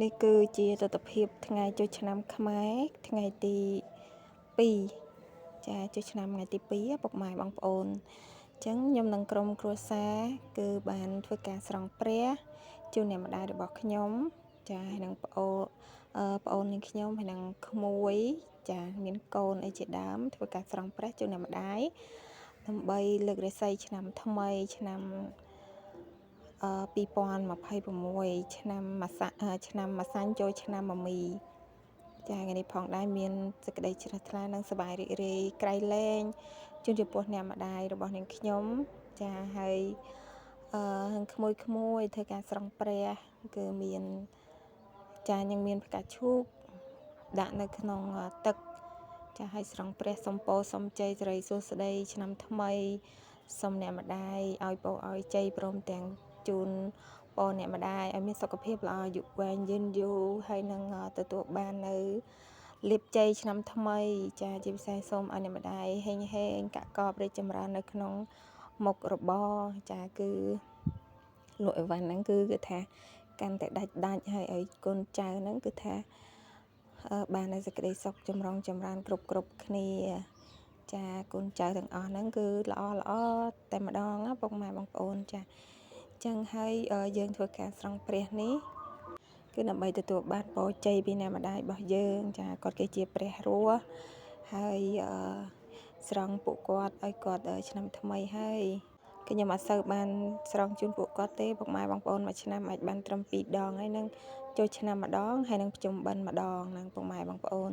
នេះគឺជាទស្សនភាពថ្ងៃចូលឆ្នាំខ្មែរថ្ងៃទី2ចាចូលឆ្នាំថ្ងៃទី2ពុកម៉ែបងប្អូនអញ្ចឹងខ្ញុំនិងក្រុមគ្រួសារគឺបានធ្វើការស្រង់ព្រះជូនអ្នកម្ដាយរបស់ខ្ញុំចាហើយនឹងប្អូននាងខ្ញុំហើយនឹងក្មួយចាមានកូនអីជាដើមធ្វើការស្រង់ព្រះជូនអ្នកម្ដាយដើម្បីលើករាសីឆ្នាំថ្មីឆ្នាំ2026ឆ្នាំម្សាញ់ចូលឆ្នាំមមីចាថ្ងៃនេះផងដែរមានសេចក្តីជ្រះថ្លានិងសប្បាយរីករាយក្រៃលែងជូនចំពោះអ្នកម្ដាយរបស់នាងខ្ញុំចាហើយក្មួយធ្វើការស្រង់ព្រះគឺមានចានឹងមានផ្កាឈូកដាក់នៅក្នុងទឹកចាឲ្យស្រង់ព្រះសុំពរសុំជ័យសិរីសួស្តីឆ្នាំថ្មីសុំអ្នកម្ដាយឲ្យពរឲ្យជ័យព្រមទាំងជូនពរអ្នកម្ដាយឲ្យមានសុខភាពល្អអាយុវែងយឺនយូរហើយនឹងទទួលបាននៅលាភជ័យឆ្នាំថ្មីចាជាពិសេសសូមឲ្យអ្នកម្ដាយហេងកាក់កបរីកចម្រើននៅក្នុងមុខរបរចាគឺលក់អីវ៉ាន់ហ្នឹងគឺថាកាន់តែដាច់ហើយឲ្យកូនចៅហ្នឹងគឺថាបាននៅសេចក្តីសុខចម្រុងចម្រើនគ្រប់គ្នាចាកូនចៅទាំងអស់ហ្នឹងគឺល្អតែម្ដងពុកម៉ែបងប្អូនចាចឹងហើយយើងធ្វើការស្រង់ព្រះនេះគឺដើម្បីទទួលបានពរជ័យពីអ្នកម្ដាយរបស់យើងចាគាត់គេជាព្រះរស់ហើយស្រង់ពួកគាត់ឲ្យគាត់ឆ្នាំថ្មីហើយគឺខ្ញុំអត់សូវបានស្រង់ជូនពួកគាត់ទេពុកម៉ែបងប្អូនមួយឆ្នាំអាចបានត្រឹម2ដងហើយនឹងចូលឆ្នាំម្ដងហើយនឹងភ្ជុំបិណ្ឌម្ដងហ្នឹងពុកម៉ែបងប្អូន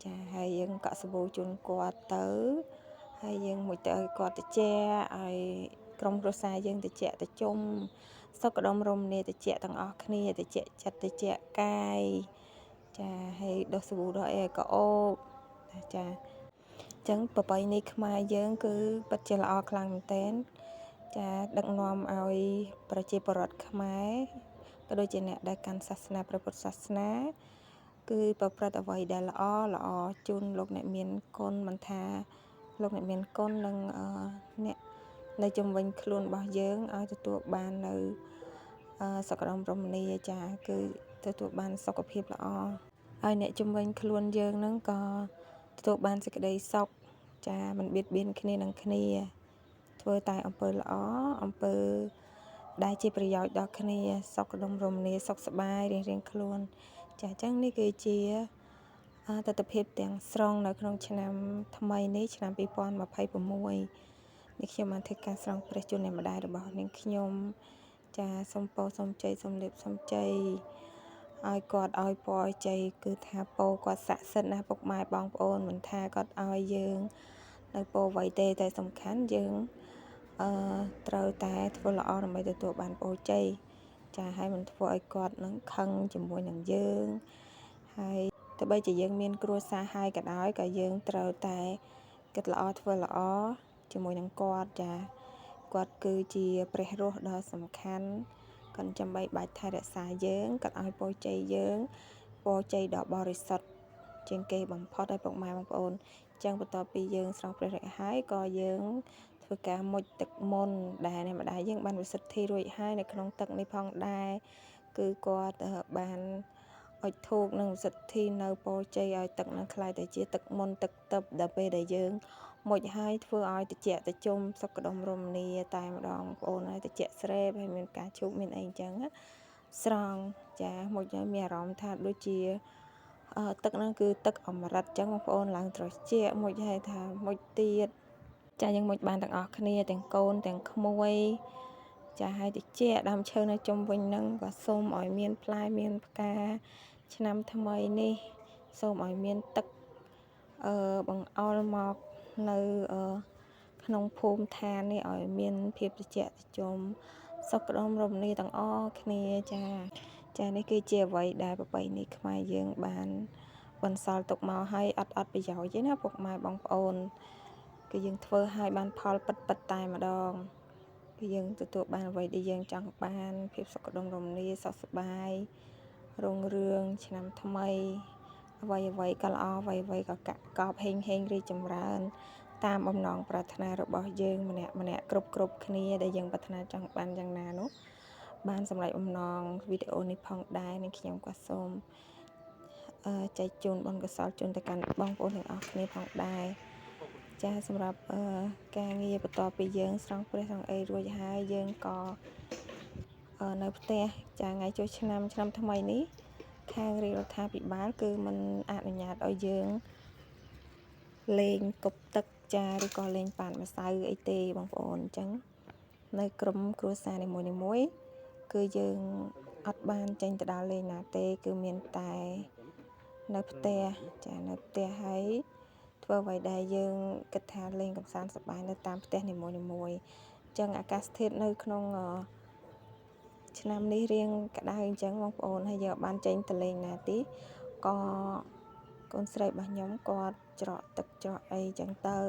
ចាហើយយើងកក់សាប៊ូជូនគាត់ទៅហើយយើងមួយទៅឲ្យគាត់តិចឲ្យក្រុមគ្រួសារយើងតិចទៅជុំសុខដុមរមនាតិចទាំងអស់គ្នាតិចចិត្តតិចកាយចាហើយដោះសាប៊ូដោះអីឲ្យក៏អូបចាអញ្ចឹងប្រពៃណីខ្មែរយើងគឺពិតជាល្អខ្លាំងមែនទែនចាដឹកនាំឲ្យប្រជាពលរដ្ឋខ្មែរក៏ដូចជាអ្នកដែលកាន់សាសនាព្រះពុទ្ធសាសនាគឺប្រព្រឹត្តអ្វីដែលល្អជូនលោកអ្នកមានគុណមិនថាលោកអ្នកមានគុណនិងអ្នកនៅជំនវិញខ្លួនរបស់យើងឲ្យទទួលបាននៅសុខដុមរមនាចាគឺទទួលបានសុខភាពល្អហើយអ្នកជំនវិញខ្លួនយើងហ្នឹងក៏ទទួលបានសេចក្តីសុខចាមិនបៀតបៀនគ្នានឹងគ្នាធ្វើតែអំពើល្អអំពើដែលជាប្រយោជន៍ដល់គ្នាសុខដុមរមនាសុខសប្បាយរៀងខ្លួនចាអញ្ចឹងនេះគឺជាទស្សនភាពទាំងស្រុងនៅក្នុងឆ្នាំថ្មីនេះឆ្នាំ2026នេះខ្ញុំបានធ្វើការស្រង់ព្រះជូនអ្នកម្ដាយរបស់នាងខ្ញុំចាសូមពរសូមជ័យសូមលាភសូមជ័យឲ្យគាត់ឲ្យពរជ័យគឺថាពរគាត់ស័ក្តិសិទ្ធិណាពុកម៉ែបងប្អូនមិនថាគាត់ឲ្យយើងនៅពរអ្វីទេតែសំខាន់យើងត្រូវតែធ្វើល្អដើម្បីទទួលបានពរជ័យចាហើយមិនធ្វើឲ្យគាត់នឹងខឹងជាមួយនឹងយើងហើយទោះបីជាយើងមានគ្រួសារហើយក៏ដោយក៏យើងត្រូវតែគិតល្អធ្វើល្អជាមួយនឹងគាត់ចាគាត់គឺជាព្រះរស់ដ៏សំខាន់គាត់ចាំបីបាច់ថែរក្សាយើងគាត់ឲ្យពរជ័យយើងពរជ័យដ៏បរិសុទ្ធជាងគេបំផុតឲ្យពុកម៉ែបងប្អូនអញ្ចឹងបន្ទាប់ពីយើងស្រង់ព្រះរាជហើយក៏យើងធ្វើការមុជទឹកមន្តដែលអ្នកម្ដាយយើងបានវិសុទ្ធិរួចហើយនៅក្នុងទឹកនេះផងដែរគឺគាត់បានអុជធូបនិងវិសុទ្ធិនៅពរជ័យឲ្យទឹកនឹងคล้ายទៅជាទឹកមន្តទឹកទិព្វដល់ពេលដែលយើងមុជហើយធ្វើឲ្យតិចតិចុំសុខដុមរមនាតែម្ដងបងប្អូនហើយតិចស្រេបហើយមានការជូបមានអីអញ្ចឹងស្រង់ចាមុជហើយមានអារម្មណ៍ថាដូចជាទឹកហ្នឹងគឺទឹកអម្រឹតអញ្ចឹងបងប្អូនឡើងត្រជាក់មុជហើយថាមុជទៀតចាយើងមុជបានទាំងអស់គ្នាទាំងកូនទាំងក្មួយចាហើយតិចដើមឈើនៅជុំវិញហ្នឹងក៏សូមឲ្យមានផ្លែមានផ្កាឆ្នាំថ្មីនេះសូមឲ្យមានទឹកបង្អុរមកនៅក្នុងភូមិឋាននេះឲ្យមានភាពត្រជាក់ត្រជុំសុខដុមរមនាទាំងអស់គ្នាចានេះគឺជាអ្វីដែលប្រពៃណីខ្មែរយើងបានបន្សល់ទុកមកឲ្យអត់ប្រយោជន៍ទេណាពុកម៉ែបងប្អូនគឺយើងធ្វើឲ្យបានផលពិតតែម្ដងគឺយើងទទួលបានអ្វីដែលយើងចង់បានភាពសុខដុមរមនាសុខសប្បាយរុងរឿងឆ្នាំថ្មីអ្វីក៏ល្អអ្វីក៏កាក់កបហេងរីកចម្រើនតាមបំណងប្រាថ្នារបស់យើងម្នាក់គ្រប់គ្នាដែលយើងប្រាថ្នាចង់បានយ៉ាងណានោះ បានសម្រាប់បំណងវីដេអូនេះផងដែរនឹងខ្ញុំក៏សូមចែកជូនបងកសលជូនទៅកាន់បងប្អូនទាំងអស់គ្នាផងដែរចាសម្រាប់ការងារបន្ទាប់ពីយើងស្រង់ព្រះស្រង់អីរួចហើយយើងក៏នៅផ្ទះចាថ្ងៃចូលឆ្នាំថ្មីនេះខាងរាជរដ្ឋាភិបាលគឺមិនអនុញ្ញាតឲ្យយើងលេងគប់ទឹកចាឬក៏លេងប៉ាតម្សៅអីទេបងប្អូនអញ្ចឹងនៅក្រុមគ្រួសារនីមួយៗគឺយើងអត់បានចេញទៅដល់លេងណាទេគឺមានតែនៅផ្ទះចានៅផ្ទះហើយធ្វើអ្វីដែលយើងគិតថាលេងកម្សាន្តសប្បាយនៅតាមផ្ទះនីមួយៗអញ្ចឹងអាកាសធាតុនៅក្នុងឆ្នាំនេះរៀងក្តៅអញ្ចឹងបងប្អូនហើយយើងបានចេញទៅលេងណាទីក៏កូនស្រីរបស់ខ្ញុំគាត់ច្រកទឹកច្រកអីអញ្ចឹងទៅ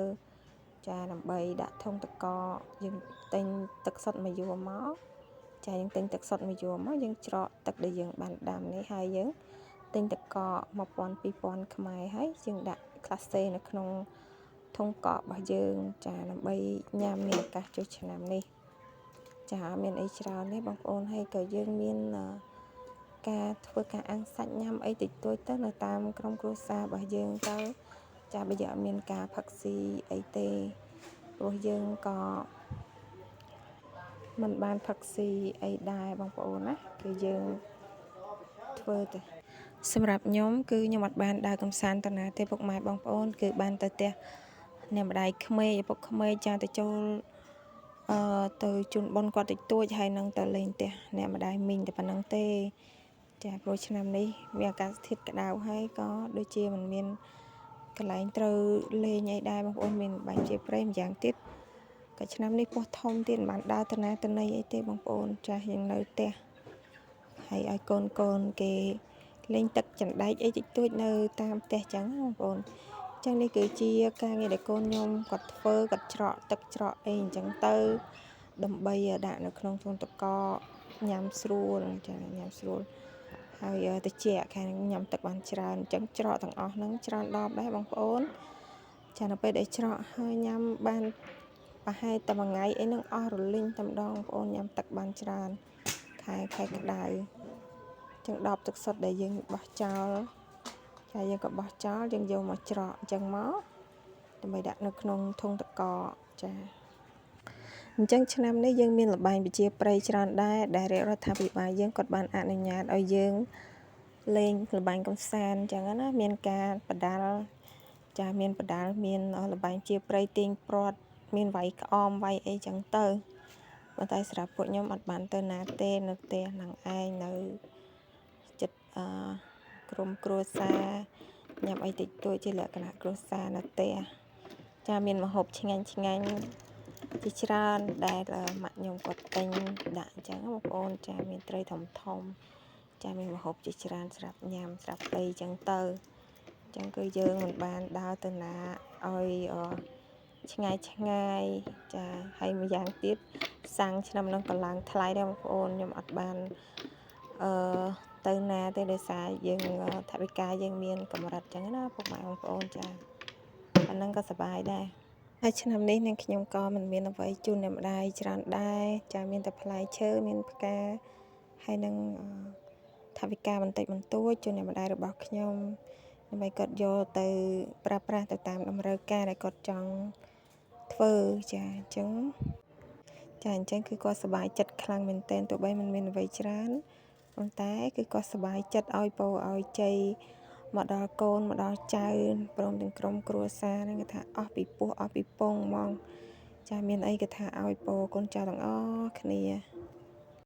ចាដើម្បីដាក់ធុងទឹកកកយើងទិញទឹកសុទ្ធមកយួរមកចាយើងទិញទឹកសុទ្ធមកយួរមកយើងច្រកទឹកដែលយើងបានដាំនេះហើយយើងទិញទឹកកក1000 2000ខ្មែរហើយយើងដាក់ក្លាសេនៅក្នុងធុងកករបស់យើងចាដើម្បីញ៉ាំមានឱកាសចូលឆ្នាំនេះចាមានអីច្រើនទេបងប្អូនហើយក៏យើងមានការធ្វើការអាំងសាច់ញ៉ាំអីតិចតួចទៅនៅតាមក្រុមគ្រួសាររបស់យើងទៅចាបើយើងអត់មានការផឹកស៊ីអីទេព្រោះយើងក៏មិនបានផឹកស៊ីអីដែរបងប្អូនណាគឺយើងធ្វើទៅសម្រាប់ខ្ញុំគឺខ្ញុំអត់បានដើរកំសាន្តទៅណាទេពុកម៉ែបងប្អូនគឺបានទៅផ្ទះអ្នកម្ដាយក្មេកឪពុកក្មេកចាទៅចូលទៅជូនបុណ្យគាត់តិចតួចហើយនឹងទៅលេងផ្ទះអ្នកម្ដាយមីងតែប៉ុណ្្នឹងទេចាព្រោះឆ្នាំនេះវាអាកាសធាតុក្តៅហើយក៏ដូចជាមិនមានកន្លែងត្រូវលេងអីដែរបងប្អូនមានបាញ់ជាព្រៃម្យ៉ាងទៀតក៏ឆ្នាំនេះពោះធំទៀតមិនបានដើរទៅណាទៅណីអីទេបងប្អូនចាស់យើងនៅផ្ទះហើយឲ្យកូនគេលេងទឹកចន្ដែកអីតិចតួចនៅតាមផ្ទះចឹងបងប្អូនចឹងនេះគឺជាការងារដែលកូនខ្ញុំគាត់ធ្វើគាត់ច្រកទឹកច្រកអីអញ្ចឹងទៅដើម្បីដាក់នៅក្នុងធុងទឹកកកញ៉ាំស្រួលចាញ៉ាំស្រួលហើយតិចខាងញ៉ាំទឹកបានច្រើនអញ្ចឹងច្រកទាំងអស់ហ្នឹងច្រើនដបដែរបងប្អូនចានៅពេលដែលច្រកហើយញ៉ាំបានប្រហែលតែមួយថ្ងៃអីហ្នឹងអស់រលីងតែម្ដងបងប្អូនញ៉ាំទឹកបានច្រើនខែក្តៅចឹងដបទឹកសុទ្ធដែលយើងបោះចោលចាយើងក៏បោះចោលយើងយកមកច្រកអញ្ចឹងមកដើម្បីដាក់នៅក្នុងធុងទឹកកកចាអញ្ចឹងឆ្នាំនេះយើងមានល្បែងប្រជាប្រិយច្រើនដែរដែលរាជរដ្ឋាភិបាលយើងគាត់បានអនុញ្ញាតឲ្យយើងលេងល្បែងកម្សាន្តអញ្ចឹងណាមានការបដាល់ចាមានបដាល់មានល្បែងជាប្រិយទាញព្រ័ត្រមានវាយក្អមវាយអីចឹងទៅប៉ុន្តែសម្រាប់ពួកខ្ញុំអត់បានទៅណាទេនៅផ្ទះនឹងឯងនៅចិត្តក្រុមគ្រួសារញ៉ាំអីតិចតួចជាលក្ខណៈគ្រួសារនៅផ្ទះចាមានម្ហូបឆ្ងាញ់ជាច្រើនដែលម៉ាក់ខ្ញុំគាត់ទិញដាក់អញ្ចឹងបងប្អូនចាមានត្រីធំចាមានម្ហូបជាច្រើនស្រាប់ញ៉ាំស្រាប់អីអញ្ចឹងទៅអញ្ចឹងគឺយើងមិនបានដើរទៅណាឲ្យឆ្ងាយចាហើយម្យ៉ាងទៀតសាំងឆ្នាំនឹងក៏ឡើងថ្លៃដែរបងប្អូនខ្ញុំអត់បានទៅណាទេដោយសារយើងថវិកាយើងមានកម្រិតអញ្ចឹងណាពុកម៉ែបងប្អូនចាអាហ្នឹងក៏សប្បាយដែរហើយឆ្នាំនេះនឹងខ្ញុំក៏មិនមានអ្វីជូនអ្នកម្ដាយច្រើនដែរចាមានតែផ្លែឈើមានផ្កាហើយនឹងថវិកាបន្តិចបន្តួចជូនអ្នកម្ដាយរបស់ខ្ញុំដើម្បីគាត់យកទៅប្រើប្រាស់ទៅតាមតម្រូវការដែលគាត់ចង់ធ្វើចាអញ្ចឹងគឺគាត់សប្បាយចិត្តខ្លាំងមែនទែនទោះបីមិនមានអ្វីច្រើនប៉ុន្តែគឺគាត់សប្បាយចិត្តឲ្យពរឲ្យជ័យមកដល់កូនមកដល់ចៅព្រមទាំងក្រុមគ្រួសារហ្នឹងគេថាអស់ពីពោះអស់ពីពងហ្មងចាមានអីគេថាឲ្យពរកូនចៅទាំងអស់គ្នា